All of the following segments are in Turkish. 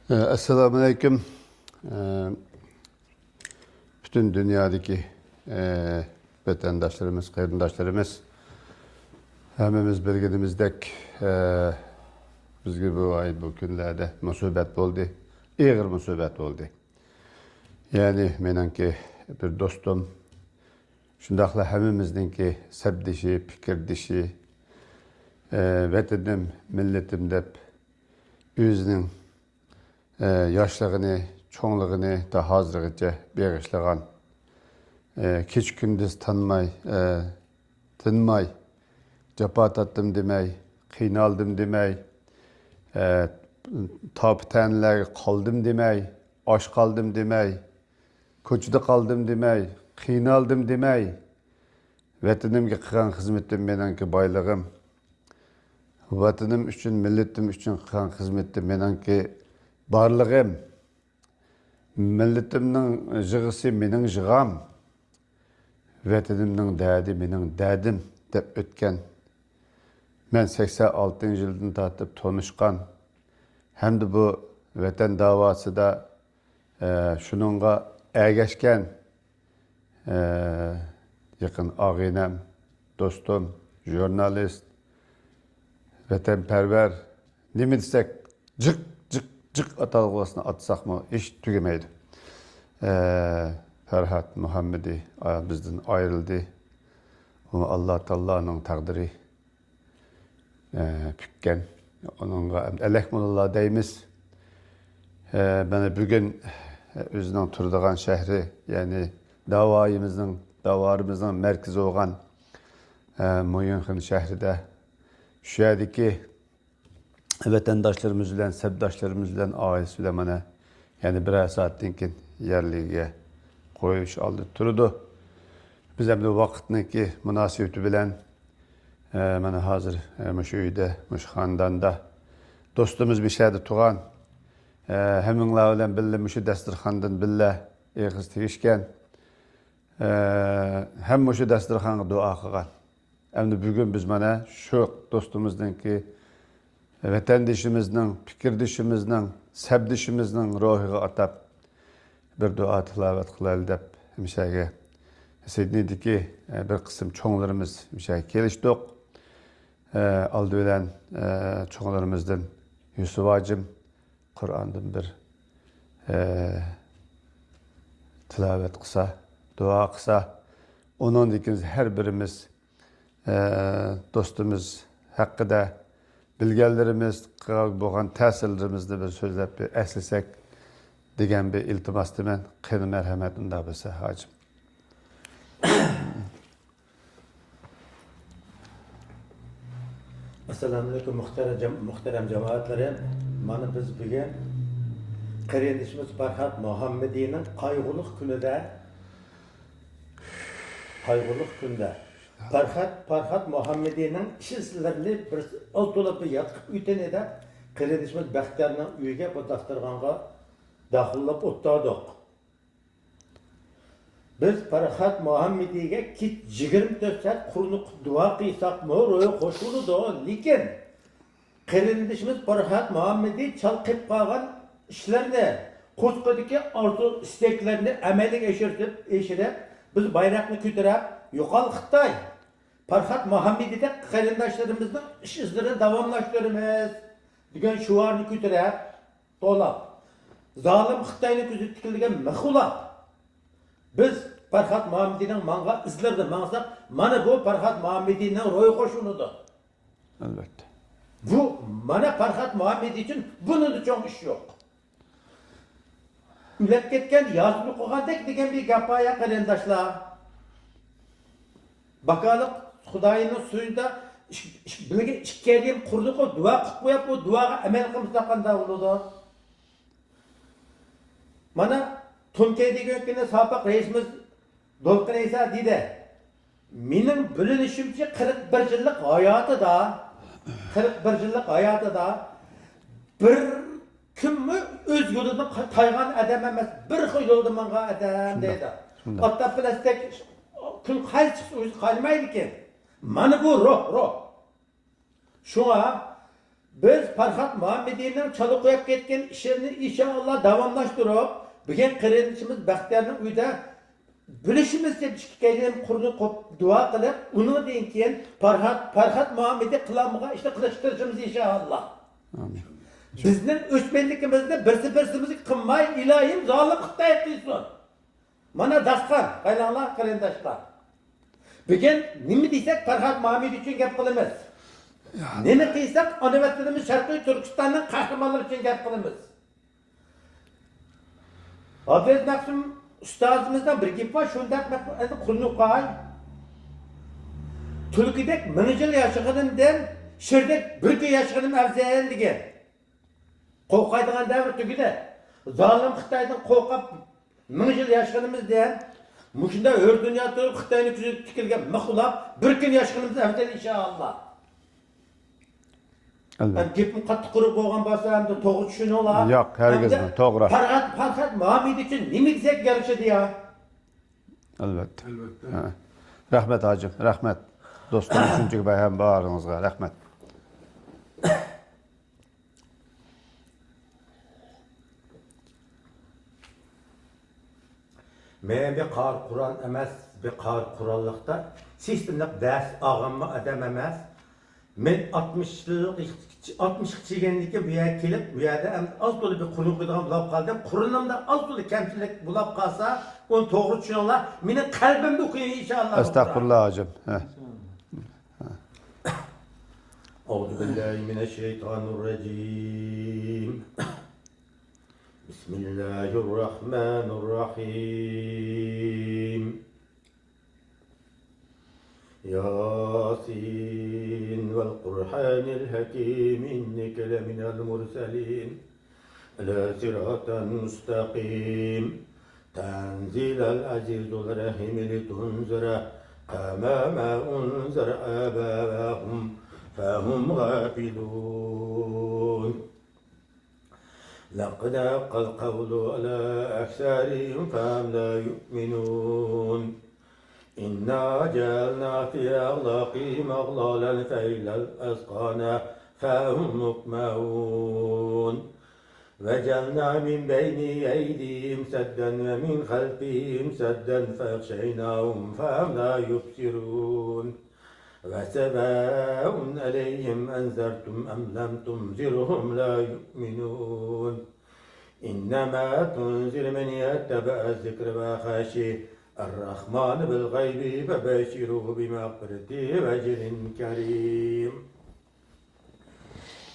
Esselamu Aleyküm. Bütün dünyadaki vatandaşlarımız, kayındaşlarımız, hemimiz bilgimizdek bizge bu ay bu günlerde musibet oldu. İğir musibet oldu. Yani menenki bir dostum, şundakla hemimizdinki sebdişi, fikirdişi, vatanım, milletim dep özünün yaşlığını, çoğunluğunu da hazırlıkça bağışlayan, keç gündüz tınmay, cepat attım demey, kıynaldım demey, taptenler kaldım demey, aç kaldım demey, koçuda kaldım demey, kıynaldım demey, vatanımga qilgan xizmetim menenki baylığım, vatanım üçün, milletim üçün qilgan xizmetim menenki barlığım, milletimnin jığısı mening jığam, vatanımның dädi mening dädim dep ötken. Men 86 yıldan tatip tonuşkan. Hem de bu vatan davası da şununla ergeçken yakın ağinem, dostum, jurnalist, vatanperver, ne desek cık atalgısına atsak mı iş tügemeydi. Ferhat Muhammedi bizden ayrıldı. Ama Allah Teala'nın takdiri pükken. Onunla elehmullah deyimiz. Bana bugün özünün turduğun şehri, yani davarımızın merkezi olan München şehride şu yerdeki vatandaşlarımızla, sebdaşlarımızla, ailesiyle bana yani birer saatten keyin yerliğe koyuş aldı turdu. Biz hem de vakitniki münasebeti bilen bana hazır muş uyda, muş xandanda dostumuz bir şeyde tuğan heminla bilen bille muşu dasturxandan bille eğiz tegişken hem muşu dasturxanga dua kılgan. Hem de bugün biz bana şu dostumuzdan ki vatandaşımızın, fikirdişimizin, sebdişimizin ruhiga atap bir dua tilavet kılalı dep hemşege Sydney'deki bir kısım çoğunlarımız hemşege keliştik. Aldı bilen çoğunlarımızdan Yusuf Hacım Kur'an'dan bir tilavet kısa, dua kısa. Onun dikiniz her birimiz dostumuz hakkında bilgilerimiz, boğan təsirlerimizde bir sözlep bir eslisek degan bir iltimas demen, qeni merhametinde bilse hacım. Assalamu alaikum muhterem cemaatlerim. Mana biz bugün kardeşimiz Ferhat Muhammedi'nin kaygılık günde Ferhat Muhammedi'nin işsizlerini bir altılıp bir yatıp ütene de kardeşimiz Baxtiyar'ın üyege bu daftarğanğa dahillap ottadık. Biz Ferhat Muhammedi'ye kit 24 saat kurunuk dua kıysak mı royu hoşunu da lekin kardeşimiz Ferhat Muhammedi çalkıp kalan işlerini kosko'daki arzu isteklerini ameliga eşirip biz bayrakını kütürüp yuqal Xitay Ferhat Muhammedi'de qarindoshlarımızın iş izlerini davamlaştırırız. Degan şuarını kütürüp dolap. Zalim Xitay'ni ko'zi tikilgan mixulab. Biz Ferhat Muhammedi'nin manga izlerdi mangsak, mana bu Ferhat Muhammedi'nin ro'y qo'shunudir. Elbette. Bu mana Ferhat Muhammedi için bunun da çok iş yok. Ülep ketken yazılı koğandek degen bir gapaya qarindoshlar. Bakalık Xudayının suyunda bilgi işkeriyim kurduk o dua qilib qo'yib bu duaga amal qilsa qanday bo'ladi? Mana Tunke'deki önkene sapık reisimiz Dolkun İsa dedi. Benim bilinişimce 41 yıllık hayatı da bir kim mi öz yolundan kaygan adam emas, bir xil yolda manga adam dedi. Hatta plastik kül qaysi chiqsa o'zi qolmaydi ekan. Mana bu ruh. Şuna biz Farhat Muhammedi'nin çalı koyup ketken işini inşallah davamlaştırıp bugün kırılışımız Baxtiyar'ın uyda bilişimiz deb chiqqan qurni dua qilib uni deyin keyin Farhat Muhammedi qilamiga işte qilishtirishimiz inşallah. Amin. Bizning o'chmanligimizni birimizni qilmay ilohim zolim Xitoy qilsin. Mana dastan, qaylanglar qarindoshlar. Bugün nima desak Farhat Muhammedi uchun gap qilamiz. Nima qilsak ona vatanimiz Sharqiy Turkistonning qahramonlari uchun gap qilamiz. Hafez Maqsum ustozimizdan bir gap bor, shunday qulni qo'y. Tulkidek 1000 yil yashaganimdan shirdek bir kun yashaгаnim afzal degan. Qo'rqaydigan davr tugida. Zolim Xitoydan qo'rqib 1000 yil yashaganimizdan mushunda hur dunyo turib Xitoyni ko'zib tikilgan mixlab bir kun yashaganimiz afzal inshaalloh. Albatta. Gapim qattiq qurib bo'lgan bo'lsa hamda to'g'ri tushuninglar. Yo'q, hargizmi, to'g'ri. Farhat Muhammedi uchun nima desak yarashadi ya? Albatta. Ha. Rahmat hacım, rahmat. Dostum üçüncü bayram bağrınızga, rahmat. Men bir qar Qur'on emas, bir qar Qur'onlikda sistemlik ders ağamma adam emas. Men 60 yillik bu yerga kelib, bu yerda az to'la bir Qur'on qo'ydigan bo'lib qoldim. Qur'onimda az to'la kamchilik bo'lib qolsa, uni to'g'ri tushuninglar. Mening qalbimda o'qing inshaalloh. Estağfurullah hacım. Euzu billahi mineşşeytanirracim. Bismillahirrahmanirrahim. Yasin vel Kur'anil Hakim inneke leminel murselin ala siratan müstakim tenzilel azizul rahim litunzira kama ma unzira abahum fahum gafilun. لقد حق القول على أكثرهم فهم لا يؤمنون. إنا جعلنا في أعناقهم أغلالا فإلى الأذقان فهم مقمحون. وجعلنا من بين أيديهم سدا ومن خلفهم سدا فأغشيناهم فهم لا يبصرون. وسواء عليهم أنذرتم أم لم تنذرهم لا يؤمنون. إنما تنذر من يتبع الذكر وخشي الرحمن بالغيب فبشره بمغفرة وأجر كريم.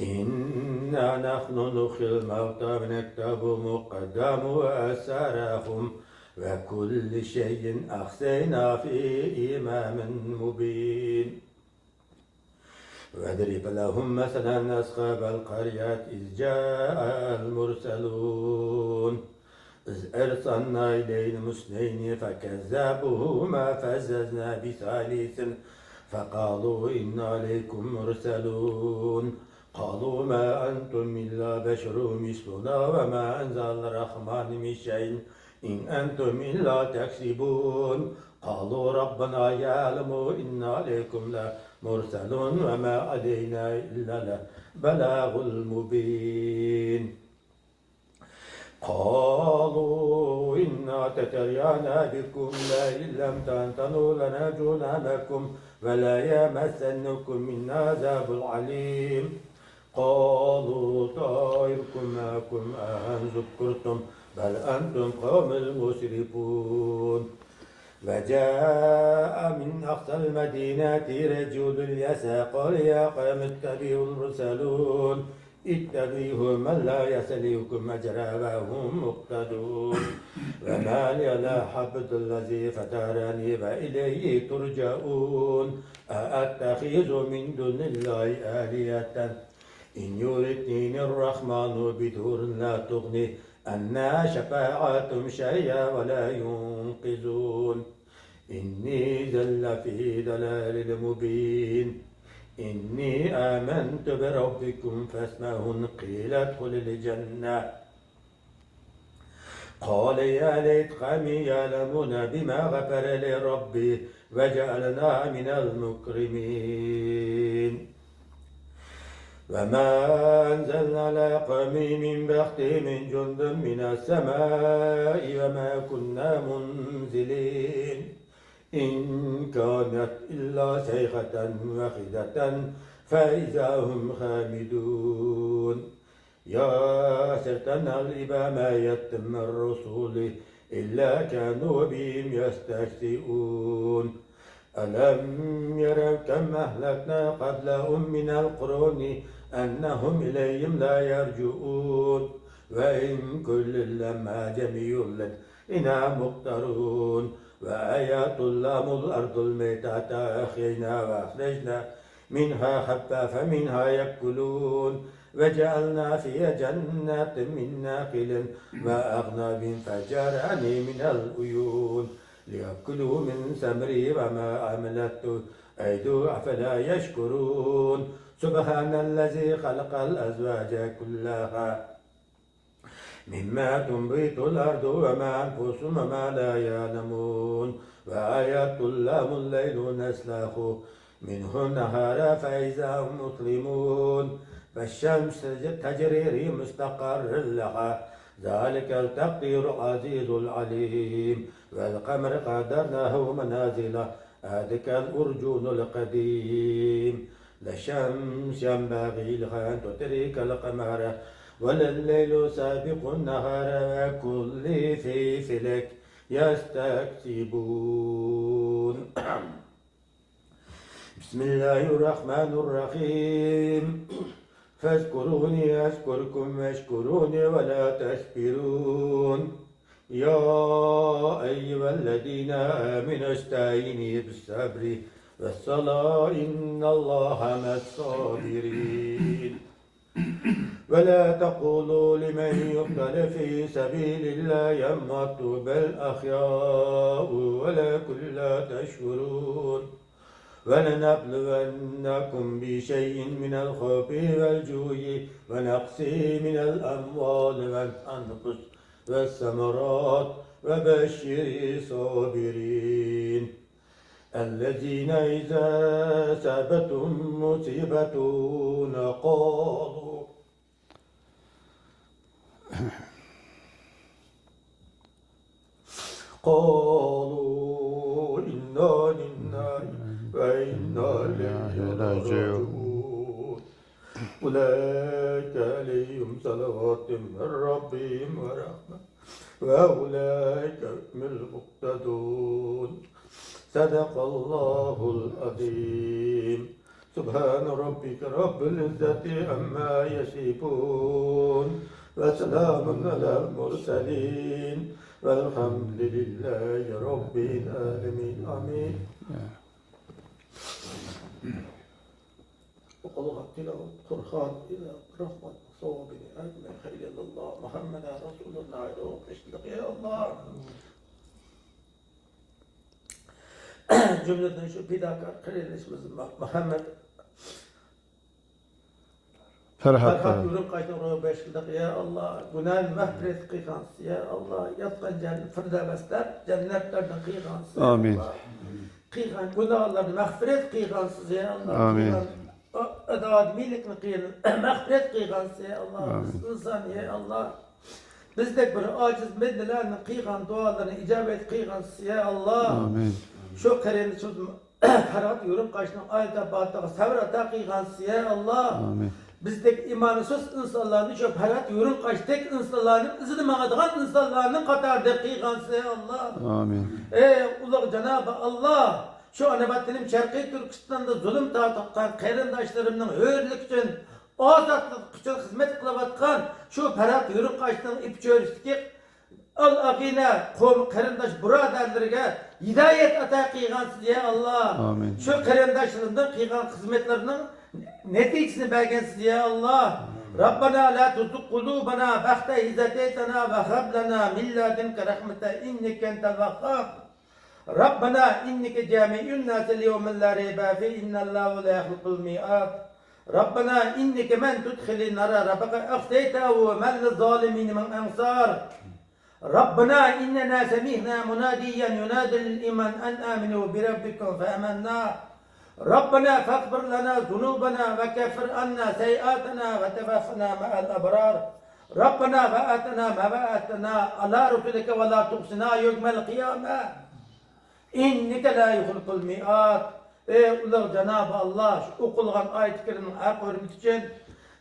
إنا نحن نحيي الموتى ونكتب مقدم وآثارهم وكل شيء أحصينا في إمام مبين. واضرب لهم مثلا أصحاب القرية إذ جاء المرسلون إذ أرسلنا إليهم اثنين فكذبوهما فززنا بثالث فقالوا إنا عليكم مرسلون. قالوا ما أنتم إلا بشر مثلنا وما أنزل الرحمن من شيء إن أنتم إلا تكسبون. قالوا ربنا يعلم إنا عليكم لمرسلون وما علينا إلا البلاغ المبين. قالوا إنا تتريانا بكم لئن لم تنتهوا لنرجمنكم ولا يمسنكم منا عذاب عليم. قالوا طائركم معكم أن ذكرتم بل أنتم قوم مسرفون. وجاء من أقصى المدينة رجل يسعى قال يا قوم اتبعوا المرسلون اتبعوا من لا يسألكم أجرا وهم مقتدون. وما لي لا حبد الذي فترني وإليه ترجعون. أأتخذ من دون الله آلهة إن يردني الرحمن بدور لا تغني أنا شفاعتهم شيئا ولا ينقذون. إني ذل في ضلال مبين. إني آمنت بربكم فاسمعون قيل ادخل الجنة. قال يا ليت قومي يعلمون بما غفر لي ربي وجعلنا من المكرمين. وما أنزلنا على قومه من بخته من جند من السماء وما كنا منزلين إن كانت إلا صيحة واحدة فإذا هم خامدون يا سرتنا الإبا ما يتم الرسول إلا كانوا بهم يستهزئون ألم يروا كم أهلكنا قبلهم من القرون أنهم إليهم لا يرجعون وإن كل لما جميع لدينا مقترون وآيات لهم الأرض الميتة أحيينا وأخرجنا منها حبا فمنها يأكلون وجعلنا فيها جنات من ناخل وأعناب فجرعن من العيون ليأكلوا من ثمره وما عملته أيديهم أفلا يشكرون سبحان الذي خلق الأزواج كلها مما تنبت الأرض وما أنفسهم وما لا يعلمون وآيات لهم الليل نسلخ منه النهار فإذا هم مظلمون فالشمس تجري لمستقر لها ذلك التقدير العزيز العليم والقمر قدرناه منازل ذلك الأرجون القديم لا الشمس ينبغي لها أن تدرك القمر ولا الليل سابق النهار وكل في فلك يستكسبون بسم الله الرحمن الرحيم فاذكروني أذكركم واشكروني ولا تكفرون يا أيها الذين آمنوا استعينوا بالصبر والصلاة إن الله مع الصابرين ولا تقولوا لمن يقتل في سبيل الله يموت بل أحياء ولكن لا تشعرون ولنبلونكم بشيء من الخوف والجوع ونقص من الأموال والأنفس والثمرات وبشر الصابرين الذين إذا أصابتهم مصيبة قالوا إنا لله وإنا إليه راجعون أولئك عليهم صلوات من ربهم ورحمة وأولئك هم المهتدون صدق الله العظيم سبحان ربك رب العزة عما يصفون وسلام على المرسلين والحمد لله رب العالمين آمين وقالوا تلاوة القرآن إلى رحمة صواب أجمع خير الله محمد رسول الله وقشتك يا الله cümleden şu fidakar kardeşimiz Muhammed Ferhat Yurun Kaytanı 5 yılda ya Allah günah mağfiret kıykansın ya Allah yatkan cennet firdevsler cennetlerden kıykansın Amin. Kıykan günahlarını mağfiret kıykansın ya Allah Amin. Adavat milletini kıykansın mağfiret kıykansın ya Allah insan ya Allah bizdeki bir aciz meddelerinin kıykan dualarını icabet kıykansın ya Allah Amin. Şu kareni şu Ferhat Yurun Kaytanı ayda bağda sabrata kıykansın ya Allah Amin. bizdeki imanısız insanların şu Ferhat Yurun Kaytanı insanların izini mağadagan insanların katarda kıykansın ya Allah Amin. Ulu Cenab-ı Allah şu anavattinim Şarkı Türkistan'da zulüm tatıqqan qarindaşlarımның hörlük için azatlık için hizmet kılavatkan şu Ferhat Yurun Kaytanı ipçörüsteki al-aqine qarindaş buraderlerine hidayet ata kıygansız ya Allah Amin. şu qarindaşlarımның kıygan hizmetlerinin neticesini bergensiz ya Allah Rabbana la tuzigh qulubana ba'da idh hadaytana ve hab lana min ladunka rahmeten inneke entel vehhab ربنا إنك جامع الناس اليوم لا ريب فيه إن الله لا يخلق الميعاد ربنا إنك من تدخل النار ربك أخزيته ومن للظالمين من أنصار ربنا إننا سمعنا مناديا ينادي للإيمان أن آمنوا بربكم فآمنا ربنا فاغفر لنا ذنوبنا وكفر عنا سيئاتنا وتوفنا مع الأبرار ربنا وآتنا ما وعدتنا على رسلك ولا تخزنا يوم القيامة إنك لا يخلق الميعاد. Ey ulu Cenab-ı Allah şu okulan ayet-i kerimin hak hürmet için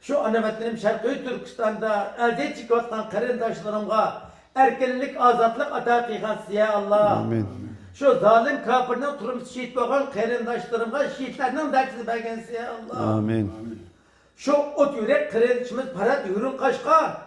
şu ana vatanım Şarkı Türkistan'da elde çıkıvatan karındaşlarımga erkenlik azatlık ata kıygan size Allah. Amin. Şu zalim kapırdan turumuz şehit boğan karındaşlarımga şehitlerden dersiz bergen size Allah. Amin. Şu ot yürek kırılışımız para yürün kaşka.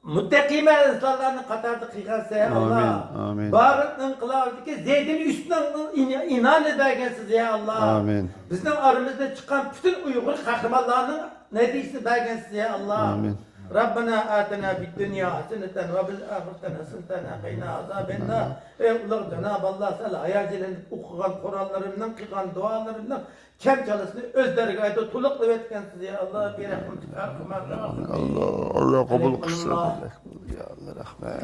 Muttaqime insanlarını katardı kıygansa Allah. Amin. Bağrının kılavdaki Zeyd'in üstünden inan edergensiz ya Allah. Amin. Bizim aramızda çıkan bütün Uygur kahramanlarının ne değilse bergensiz ya Allah. Amin. Rabbena atina fid dünya haseneten ve bil ahirete haseneten ve qina azabennar. Ey Allah Cenab-ı Allah sana ayacelen okugan Kur'anlarından, kılgan dualarından kem çalışını özlerine ayda tuluklu etkensiz ya Allah. Bir rahmet. Allah kabul kılsın. Ya Allah rahmet.